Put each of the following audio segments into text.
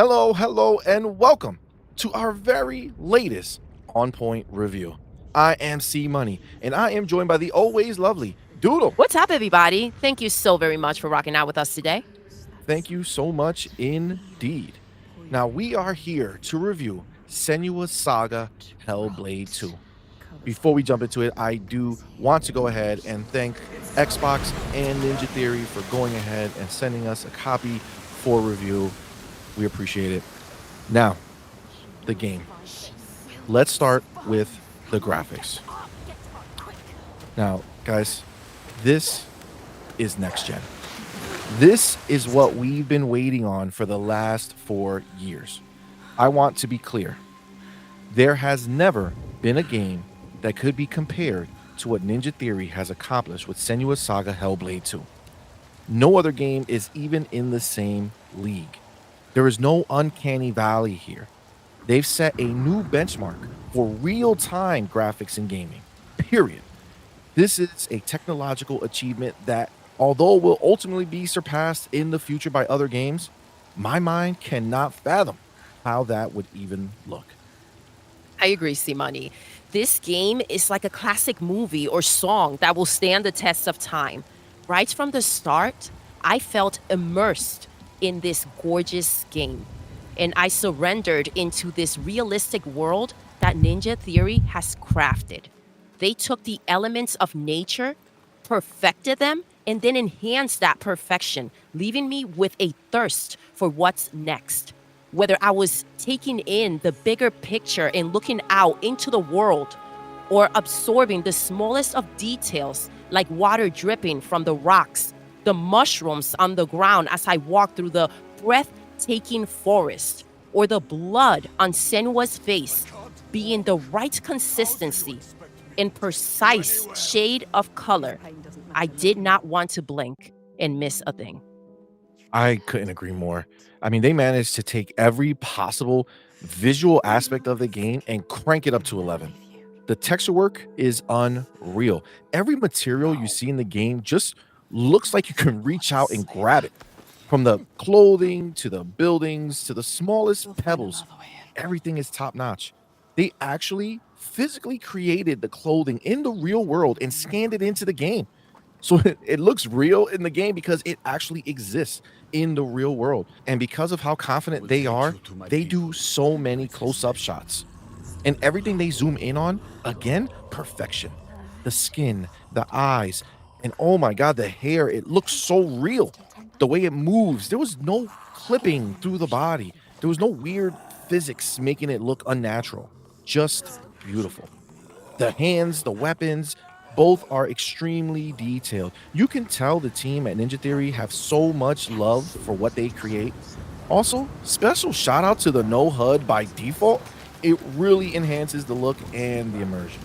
Hello, and welcome to our very latest On Point review. I am CMoney, and I am joined by the always lovely Doodle. What's up, everybody? Thank you so very much for rocking out with us today. Thank you so much indeed. Now, we are here to review Senua's Saga Hellblade 2. Before we jump into it, I do want to go ahead and thank Xbox and Ninja Theory for going ahead and sending us a copy for review. We appreciate it. Now, the game. Let's start with the graphics. Now, guys, this is next gen. This is what we've been waiting on for the last 4 years. I want to be clear. There has never been a game that could be compared to what Ninja Theory has accomplished with Senua's Saga Hellblade 2. No other game is even in the same league. There is no uncanny valley here. They've set a new benchmark for real-time graphics in gaming, period. This is a technological achievement that, although will ultimately be surpassed in the future by other games, my mind cannot fathom how that would even look. I agree, C-Money. This game is like a classic movie or song that will stand the test of time. Right from the start, I felt immersed in this gorgeous game, and I surrendered into this realistic world that Ninja Theory has crafted. They took the elements of nature, perfected them, and then enhanced that perfection, leaving me with a thirst for what's next. Whether I was taking in the bigger picture and looking out into the world, or absorbing the smallest of details like water dripping from the rocks, the mushrooms on the ground as I walked through the breathtaking forest, or the blood on Senua's face being the right consistency and precise shade of color, I did not want to blink and miss a thing. I couldn't agree more. I mean, they managed to take every possible visual aspect of the game and crank it up to 11. The texture work is unreal. Every material you see in the game just looks like you can reach out and grab it. From the clothing to the buildings to the smallest pebbles, everything is top notch. They actually physically created the clothing in the real world and scanned it into the game. So it looks real in the game because it actually exists in the real world. And because of how confident they are, they do so many close up shots. And everything they zoom in on, again, perfection. The skin, the eyes, and oh my God, the hair, it looks so real. The way it moves, there was no clipping through the body, there was no weird physics making it look unnatural. Just beautiful. The hands, the weapons, both are extremely detailed. You can tell the team at Ninja Theory have so much love for what they create. Also, special shout out to the no HUD by default. It really enhances the look and the immersion.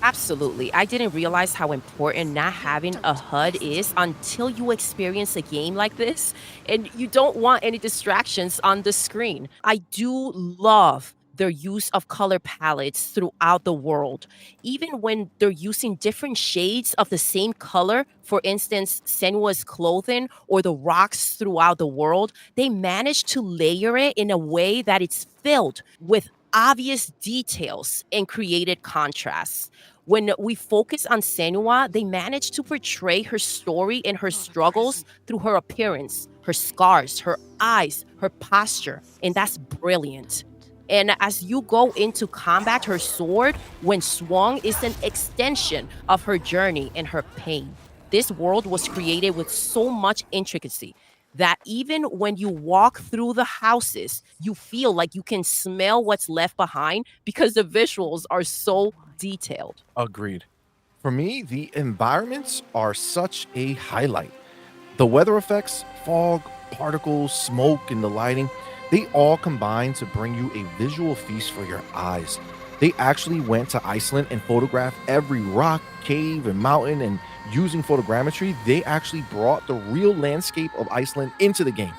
Absolutely. I didn't realize how important not having a HUD is until you experience a game like this and you don't want any distractions on the screen. I do love their use of color palettes throughout the world. Even when they're using different shades of the same color, for instance, Senua's clothing or the rocks throughout the world, they manage to layer it in a way that it's filled with obvious details and created contrasts. When we focus on Senua, they manage to portray her story and her struggles through her appearance, her scars, her eyes, her posture, and that's brilliant. And as you go into combat, her sword, when swung, is an extension of her journey and her pain. This world was created with so much intricacy that even when you walk through the houses, you feel like you can smell what's left behind because the visuals are so detailed. Agreed. For me, the environments are such a highlight. The weather effects, fog, particles, smoke, and the lighting, they all combine to bring you a visual feast for your eyes. They actually went to Iceland and photographed every rock, cave, and mountain, and using photogrammetry, they actually brought the real landscape of Iceland into the game.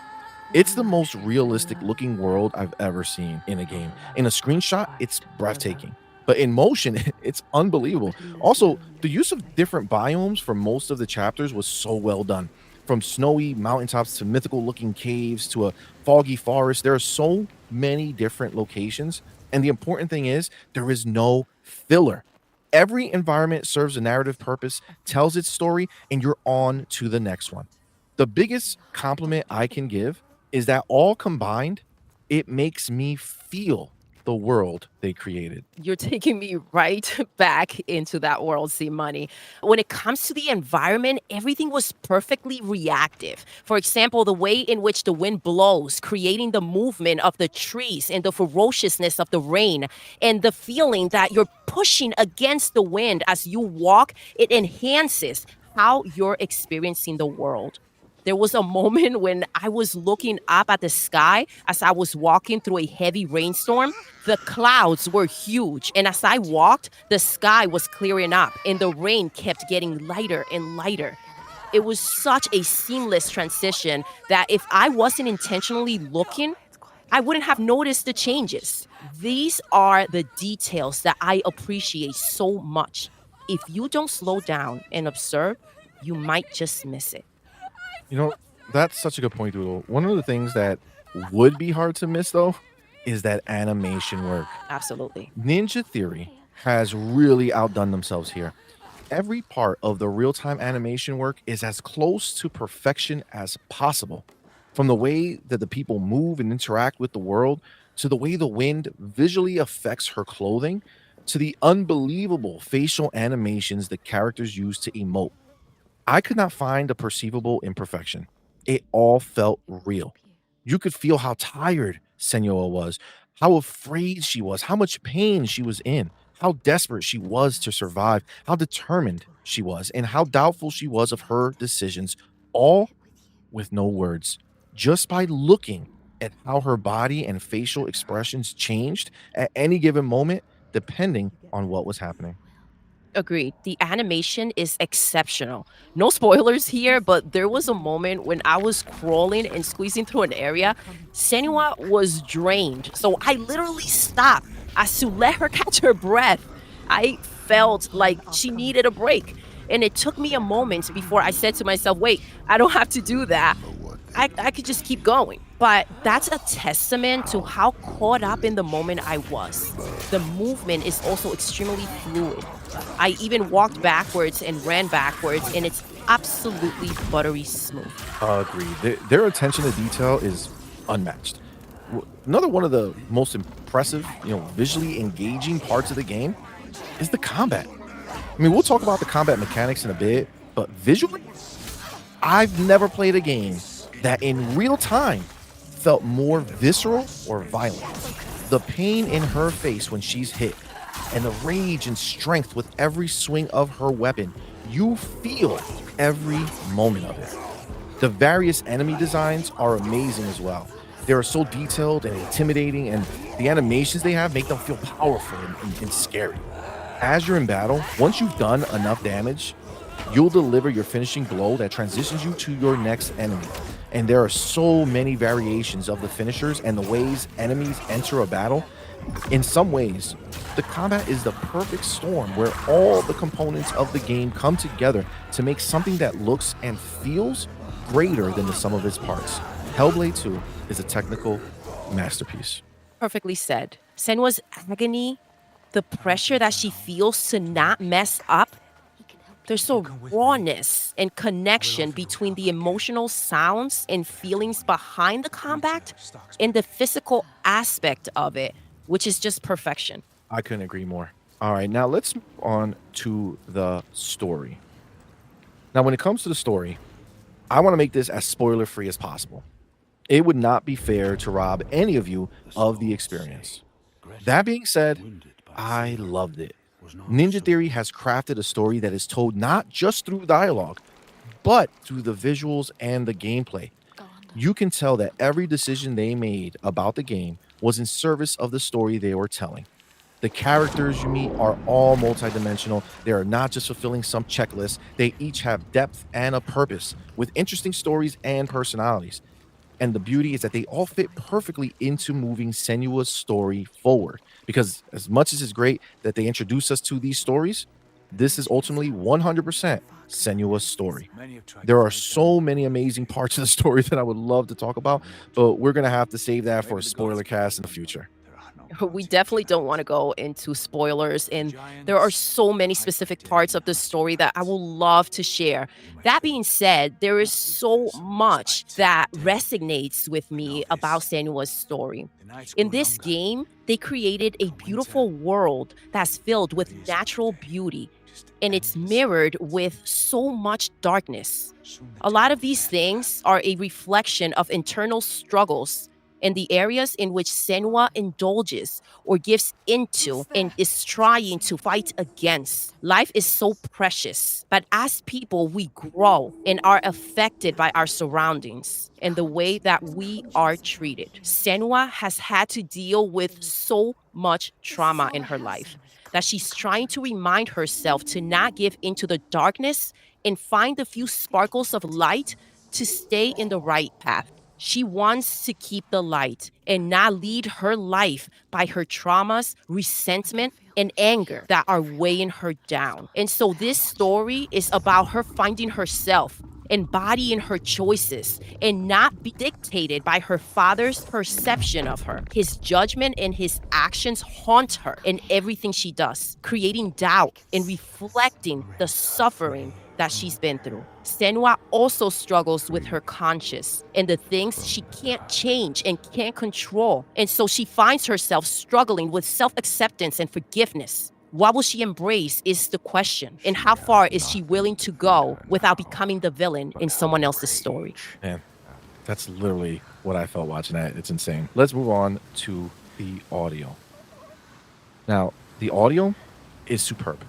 It's the most realistic looking world I've ever seen in a game. In a screenshot, it's breathtaking. But in motion, it's unbelievable. Also, the use of different biomes for most of the chapters was so well done. From snowy mountaintops to mythical looking caves to a foggy forest, there are so many different locations. And the important thing is, there is no filler. Every environment serves a narrative purpose, tells its story, and you're on to the next one. The biggest compliment I can give is that all combined, it makes me feel the world they created. You're taking me right back into that world, CMoney. When it comes to the environment, everything was perfectly reactive. For example, the way in which the wind blows, creating the movement of the trees and the ferociousness of the rain, and the feeling that you're pushing against the wind as you walk, it enhances how you're experiencing the world. There was a moment when I was looking up at the sky as I was walking through a heavy rainstorm. The clouds were huge, and as I walked, the sky was clearing up and the rain kept getting lighter and lighter. It was such a seamless transition that if I wasn't intentionally looking, I wouldn't have noticed the changes. These are the details that I appreciate so much. If you don't slow down and observe, you might just miss it. You know, that's such a good point, Doodle. One of the things that would be hard to miss, though, is that animation work. Absolutely. Ninja Theory has really outdone themselves here. Every part of the real time animation work is as close to perfection as possible. From the way that the people move and interact with the world, to the way the wind visually affects her clothing, to the unbelievable facial animations the characters use to emote. I could not find a perceivable imperfection. It all felt real. You could feel how tired Senua was, how afraid she was, how much pain she was in, how desperate she was to survive, how determined she was, and how doubtful she was of her decisions, all with no words. Just by looking at how her body and facial expressions changed at any given moment, depending on what was happening. Agreed. The animation is exceptional. No spoilers here, but there was a moment when I was crawling and squeezing through an area. Senua was drained, so I literally stopped as to let her catch her breath. I felt like she needed a break, and it took me a moment before I said to myself, wait, I don't have to do that. I could just keep going. But that's a testament to how caught up in the moment I was. The movement is also extremely fluid. I even walked backwards and ran backwards, and it's absolutely buttery smooth. Agreed. Their attention to detail is unmatched. Another one of the most impressive, visually engaging parts of the game is the combat. I mean, we'll talk about the combat mechanics in a bit, but visually, I've never played a game that in real time felt more visceral or violent. The pain in her face when she's hit, and the rage and strength with every swing of her weapon, you feel every moment of it. The various enemy designs are amazing as well. They are so detailed and intimidating, and the animations they have make them feel powerful and scary. As you're in battle, once you've done enough damage, you'll deliver your finishing blow that transitions you to your next enemy. And there are so many variations of the finishers and the ways enemies enter a battle. In some ways, the combat is the perfect storm where all the components of the game come together to make something that looks and feels greater than the sum of its parts. Hellblade 2 is a technical masterpiece. Perfectly said. Senua's agony, the pressure that she feels to not mess up, there's a rawness and connection between the emotional sounds and feelings behind the combat and the physical aspect of it, which is just perfection. I couldn't agree more. All right, now let's move on to the story. Now, when it comes to the story, I want to make this as spoiler free as possible. It would not be fair to rob any of you of the experience. That being said, I loved it. Ninja Theory has crafted a story that is told not just through dialogue, but through the visuals and the gameplay. You can tell that every decision they made about the game was in service of the story they were telling. The characters you meet are all multidimensional. They are not just fulfilling some checklist. They each have depth and a purpose, with interesting stories and personalities. And the beauty is that they all fit perfectly into moving Senua's story forward. Because as much as it's great that they introduce us to these stories, This is ultimately 100% Senua's story. There are so many amazing parts of the story that I would love to talk about, but we're gonna have to save that for a spoiler cast in the future. We definitely don't wanna go into spoilers, and there are so many specific parts of the story that I will love to share. That being said, there is so much that resonates with me about Senua's story. In this game, they created a beautiful world that's filled with natural beauty, and it's mirrored with so much darkness. A lot of these things are a reflection of internal struggles in the areas in which Senua indulges or gives into and is trying to fight against. Life is so precious, but as people, we grow and are affected by our surroundings and the way that we are treated. Senua has had to deal with so much trauma in her life that she's trying to remind herself to not give into the darkness and find a few sparkles of light to stay in the right path. She wants to keep the light and not lead her life by her traumas, resentment, and anger that are weighing her down. And so this story is about her finding herself, embodying her choices, and not be dictated by her father's perception of her. His judgment and his actions haunt her in everything she does, creating doubt and reflecting the suffering that she's been through. Senua also struggles with her conscience and the things she can't change and can't control. And so she finds herself struggling with self acceptance and forgiveness. What will she embrace is the question, and how far is she willing to go without becoming the villain in someone else's story? Man, that's literally what I felt watching that. It's insane. Let's move on to the audio. Now, the audio is superb.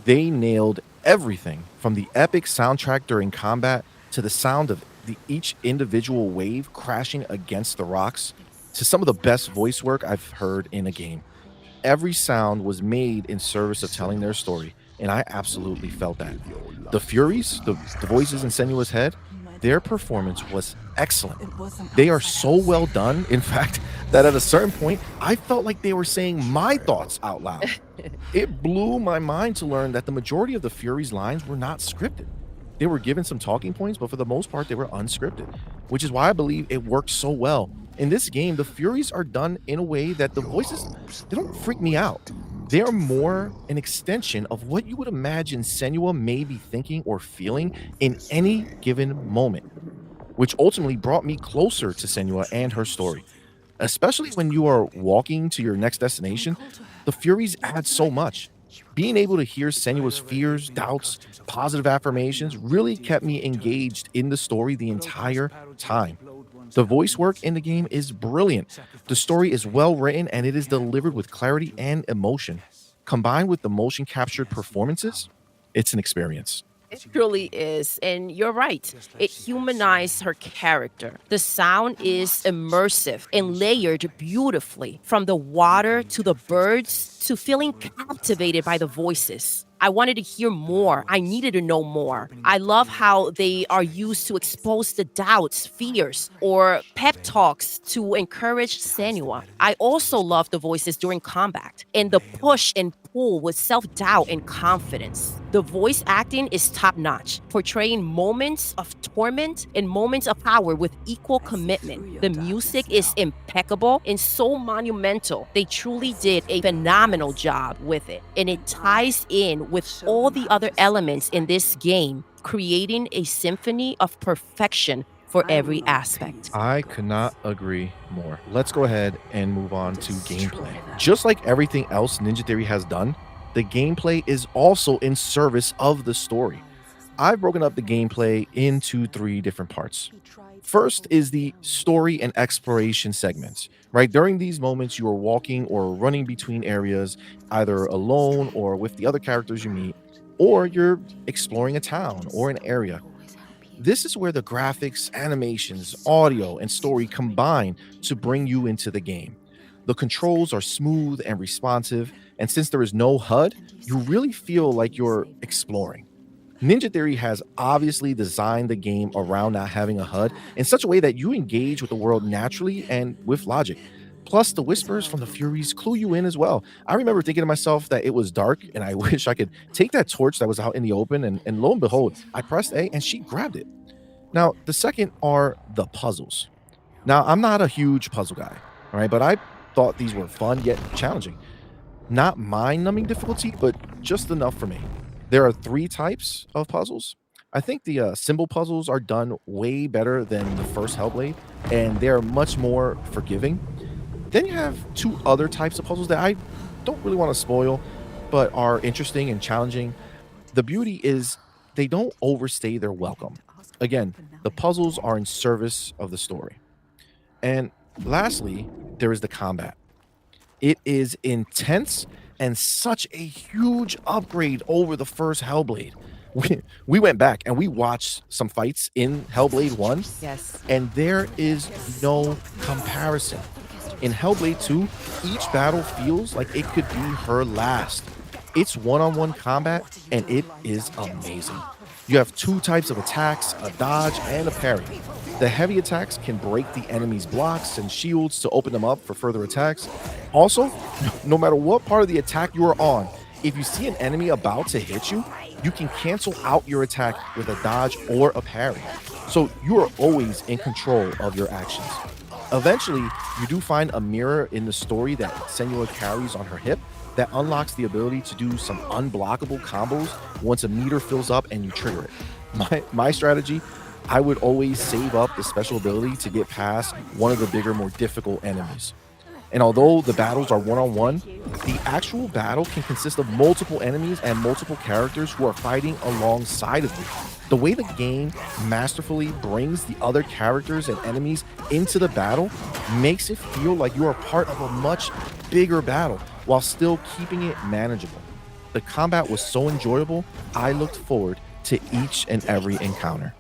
They nailed everything from the epic soundtrack during combat to the sound of each individual wave crashing against the rocks to some of the best voice work I've heard in a game. Every sound was made in service of telling their story, and I absolutely felt that. The Furies, the voices in Senua's head, their performance was excellent. They are so well done, in fact, that at a certain point, I felt like they were saying my thoughts out loud. It blew my mind to learn that the majority of the Furies' lines were not scripted. They were given some talking points, but for the most part, they were unscripted, which is why I believe it worked so well. In this game, the Furies are done in a way that the voices, they don't freak me out. They are more an extension of what you would imagine Senua may be thinking or feeling in any given moment, which ultimately brought me closer to Senua and her story. Especially when you are walking to your next destination, the Furies add so much. Being able to hear Senua's fears, doubts, positive affirmations really kept me engaged in the story the entire time. The voice work in the game is brilliant. The story is well written and it is delivered with clarity and emotion. Combined with the motion captured performances, it's an experience. It truly is. And you're right. It humanized her character. The sound is immersive and layered beautifully, from the water to the birds to feeling captivated by the voices. I wanted to hear more. I needed to know more. I love how they are used to expose the doubts, fears, or pep talks to encourage Senua. I also love the voices during combat and the push and pull with self doubt and confidence. The voice acting is top notch, portraying moments of torment and moments of power with equal commitment. The music is impeccable and so monumental. They truly did a phenomenal job with it, and it ties in with all the other elements in this game, creating a symphony of perfection for every aspect. I could not agree more. Let's go ahead and move on to gameplay. Just like everything else Ninja Theory has done, the gameplay is also in service of the story. I've broken up the gameplay into three different parts. First is the story and exploration segments, right? During these moments, you are walking or running between areas, either alone or with the other characters you meet, or you're exploring a town or an area. This is where the graphics, animations, audio, and story combine to bring you into the game. The controls are smooth and responsive, and since there is no HUD, you really feel like you're exploring. Ninja Theory has obviously designed the game around not having a HUD in such a way that you engage with the world naturally and with logic. Plus, the whispers from the Furies clue you in as well. I remember thinking to myself that it was dark and I wish I could take that torch that was out in the open. And lo and behold, I pressed A and she grabbed it. Now, the second are the puzzles. Now, I'm not a huge puzzle guy, all right, but I thought these were fun yet challenging. Not mind numbing difficulty, but just enough for me. There are three types of puzzles. I think the symbol puzzles are done way better than the first Hellblade, and they're much more forgiving. Then you have two other types of puzzles that I don't really want to spoil, but are interesting and challenging. The beauty is they don't overstay their welcome. Again, the puzzles are in service of the story. And lastly, there is the combat. It is intense and such a huge upgrade over the first Hellblade. We went back and we watched some fights in Hellblade 1, Yes. and there is no comparison. In Hellblade 2, each battle feels like it could be her last. It's one-on-one combat, and it is amazing. You have two types of attacks, a dodge and a parry. The heavy attacks can break the enemy's blocks and shields to open them up for further attacks. Also, no matter what part of the attack you are on, if you see an enemy about to hit you, you can cancel out your attack with a dodge or a parry. So you are always in control of your actions. Eventually, you do find a mirror in the story that Senua carries on her hip that unlocks the ability to do some unblockable combos once a meter fills up and you trigger it. My strategy, I would always save up the special ability to get past one of the bigger, more difficult enemies. And although the battles are one-on-one, the actual battle can consist of multiple enemies and multiple characters who are fighting alongside of you. The way the game masterfully brings the other characters and enemies into the battle makes it feel like you are part of a much bigger battle while still keeping it manageable. The combat was so enjoyable, I looked forward to each and every encounter.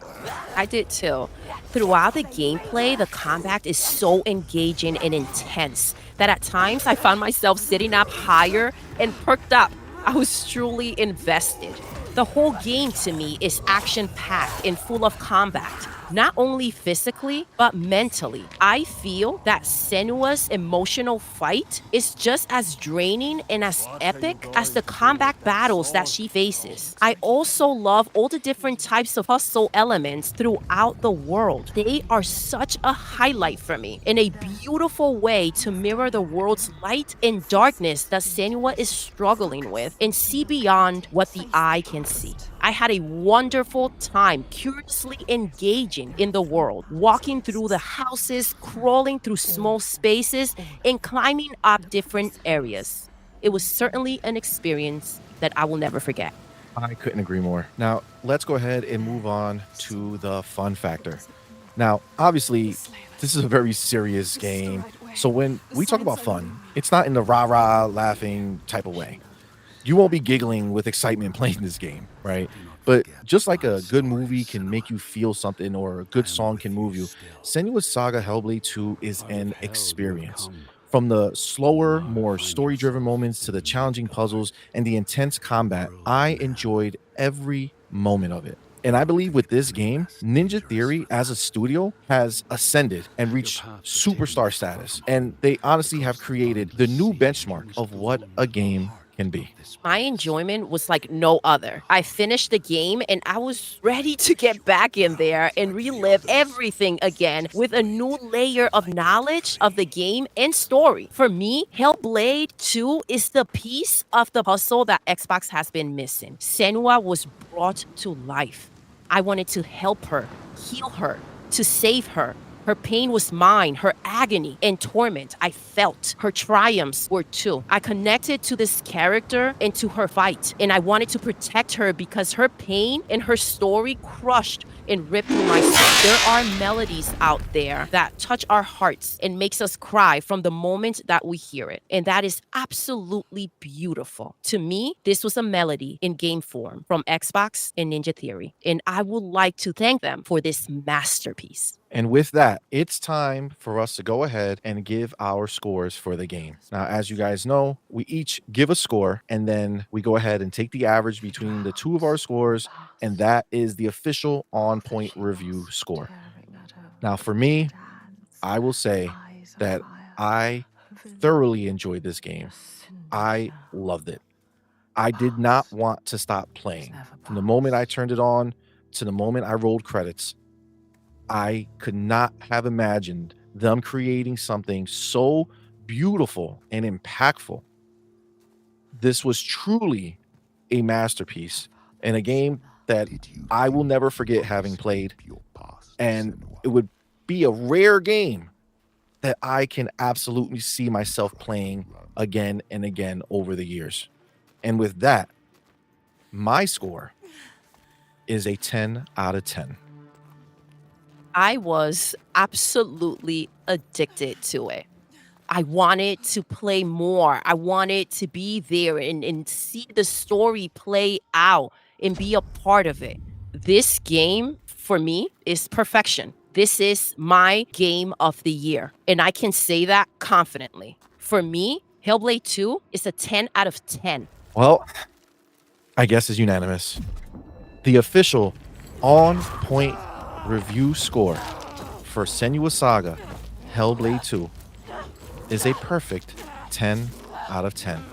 I did too. Throughout the gameplay, the combat is so engaging and intense that at times I found myself sitting up higher and perked up. I was truly invested. The whole game to me is action packed and full of combat, not only physically, but mentally. I feel that Senua's emotional fight is just as draining and as epic as the combat battles that she faces. I also love all the different types of puzzle elements throughout the world. They are such a highlight for me in a beautiful way to mirror the world's light and darkness that Senua is struggling with and see beyond what the eye can see. I had a wonderful time curiously engaging in the world, walking through the houses, crawling through small spaces, and climbing up different areas. It was certainly an experience that I will never forget. I couldn't agree more. Now, let's go ahead and move on to the fun factor. Now, obviously, this is a very serious game. So when we talk about fun, it's not in the rah rah laughing type of way. You won't be giggling with excitement playing this game, right? But just like a good movie can make you feel something or a good song can move you, Senua's Saga Hellblade 2 is an experience. From the slower, more story driven moments to the challenging puzzles and the intense combat, I enjoyed every moment of it. And I believe with this game, Ninja Theory as a studio has ascended and reached superstar status. And they honestly have created the new benchmark of what a game can be. My enjoyment was like no other. I finished the game and I was ready to get back in there and relive everything again with a new layer of knowledge of the game and story. For me, Hellblade 2 is the piece of the puzzle that Xbox has been missing. Senua was brought to life. I wanted to help her, heal her, to save her. Her pain was mine, her agony and torment. I felt her triumphs were too. I connected to this character and to her fight, and I wanted to protect her because her pain and her story crushed and ripped through my soul. There are melodies out there that touch our hearts and makes us cry from the moment that we hear it. And that is absolutely beautiful. To me, this was a melody in game form from Xbox and Ninja Theory. And I would like to thank them for this masterpiece. And with that, it's time for us to go ahead and give our scores for the game. Now, as you guys know, we each give a score and then we go ahead and take the average between the two of our scores, and that is the official on point review score. Now, for me, I will say that I thoroughly enjoyed this game. I loved it. I did not want to stop playing. From the moment I turned it on to the moment I rolled credits, I could not have imagined them creating something so beautiful and impactful. This was truly a masterpiece and a game that I will never forget having played. And it would be a rare game that I can absolutely see myself playing again and again over the years. And with that, my score is a 10 out of 10. I was absolutely addicted to it. I wanted to play more. I wanted to be there and see the story play out and be a part of it. This game, for me, is perfection. This is my game of the year, and I can say that confidently. For me, Hellblade 2 is a 10 out of 10. Well, I guess is unanimous. The official on-point review score for Senua Saga Hellblade 2 is a perfect 10 out of 10.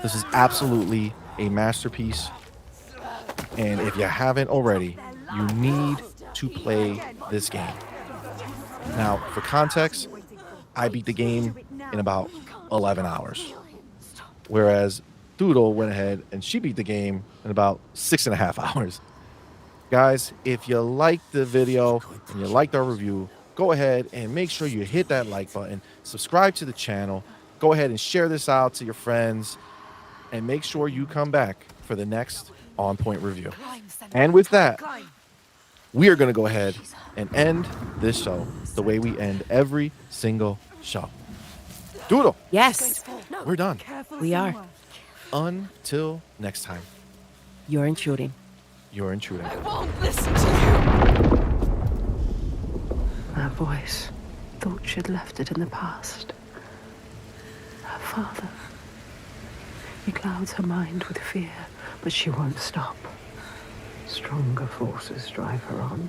This is absolutely a masterpiece. And if you haven't already, you need to play this game. Now, for context, I beat the game in about 11 hours. Whereas Doodle went ahead and she beat the game in about 6.5 hours. Guys, if you liked the video and you liked our review, go ahead and make sure you hit that like button, subscribe to the channel, go ahead and share this out to your friends, and make sure you come back for the next On Point review. And with that, we are going to go ahead and end this show the way we end every single show. Doodle, Yes, we're done. we are. Until next time, You're intruding. you're intruding. Won't listen to you. Her voice thought she'd left it in the past. Her father. He clouds her mind with fear, but she won't stop. Stronger forces drive her on.